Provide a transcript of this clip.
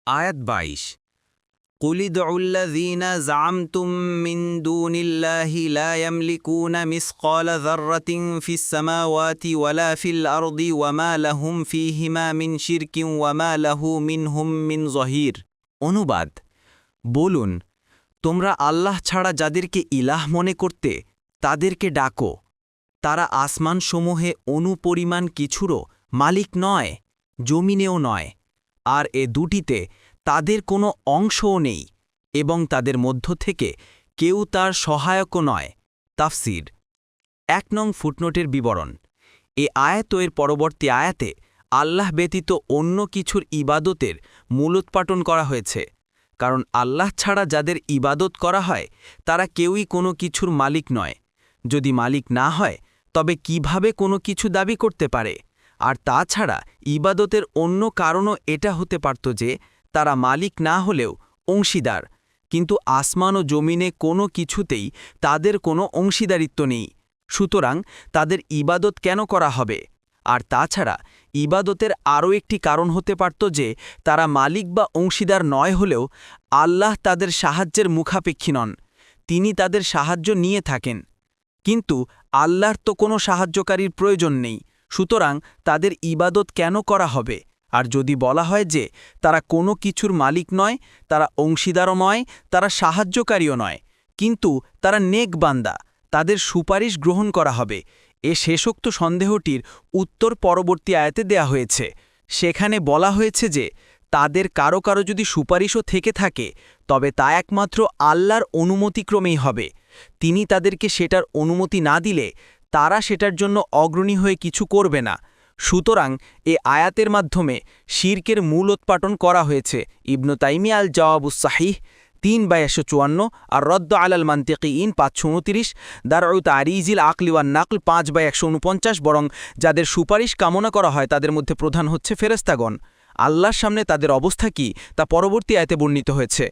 আয়াত ২২ قُلِ ادْعُوا الَّذِينَ زَعَمْتُم مِّن دُونِ اللَّهِ لَا يَمْلِكُونَ مِثْقَالَ ذَرَّةٍ فِي السَّمَاوَاتِ وَلَا فِي الْأَرْضِ وَمَا لَهُمْ فِيهِمَا مِنْ شِرْكٍ وَمَا لَهُ مِنْهُمْ مِنْ ظَهِيرٍ। অনুবাদ, বলুন, তোমরা আল্লাহ ছাড়া যাদেরকে ইলাহ মনে করতে তাদেরকে ডাকো। তারা আসমানসমূহে অনুপরিমাণ কিছুরও মালিক নয়, জমিনেও নয়, আর এ দুটিতে তাদের কোনো অংশও নেই এবং তাদের মধ্য থেকে কেউ তার সহায়কও নয়। তাফসির ১ নং ফুটনোটের বিবরণ। এ আয়াত ও এর পরবর্তী আয়াতে আল্লাহ ব্যতীত অন্য কিছুর ইবাদতের মূলোৎপাটন করা হয়েছে, কারণ আল্লাহ ছাড়া যাদের ইবাদত করা হয় তারা কেউই কোনো কিছুর মালিক নয়। যদি মালিক না হয় তবে কিভাবে কোনো কিছু দাবি করতে পারে? আর তাছাড়া ইবাদতের অন্য কারণও এটা হতে পারত যে তারা মালিক না হলেও অংশীদার, কিন্তু আসমান ও জমিনে কোনো কিছুতেই তাদের কোনো অংশীদারিত্ব নেই, সুতরাং তাদের ইবাদত কেন করা হবে? আর তাছাড়া ইবাদতের আরও একটি কারণ হতে পারত যে তারা মালিক বা অংশীদার নয় হলেও আল্লাহ তাদের সাহায্যের মুখাপেক্ষী নন, তিনি তাদের সাহায্য নিয়ে থাকেন। কিন্তু আল্লাহর তো কোনো সাহায্যকারীর প্রয়োজন নেই, সুতরাং তাদের ইবাদত কেন করা হবে? আর যদি বলা হয় যে তারা কোনো কিছুর মালিক নয়, তারা অংশীদারও নয়, তারা সাহায্যকারীও নয়, কিন্তু তারা নেক বান্দা, তাদের সুপারিশ গ্রহণ করা হবে। এ শেষোক্ত সন্দেহটির উত্তর পরবর্তী আয়াতে দেয়া হয়েছে। সেখানে বলা হয়েছে যে তাদের কারো কারো যদি সুপারিশও থেকে থাকে তবে তা একমাত্র আল্লাহর অনুমতিক্রমেই হবে। তিনি তাদেরকে সেটার অনুমতি না দিলে তারা সেটার জন্য অগ্রণী হয়ে কিছু করবে না। সুতরাং এ আয়াতের মাধ্যমে শিরকের মূল উৎপাটন করা হয়েছে। ইবনু তাইমিয়া আল জাওয়াবুস সাহিহ ৩/১৫৪ আর রদ্দ আলাল মান্তিকিইন ৫২৯, দারউ তারিজিল আকলি ওয়ান নাকল ৫/১৪৯। বরং যাদের সুপারিশ কামনা করা হয় তাদের মধ্যে প্রধান হচ্ছে ফেরেশতাগণ। আল্লাহর সামনে তাদের অবস্থা কি তা পরবর্তী আয়াতে বর্ণিত হয়েছে।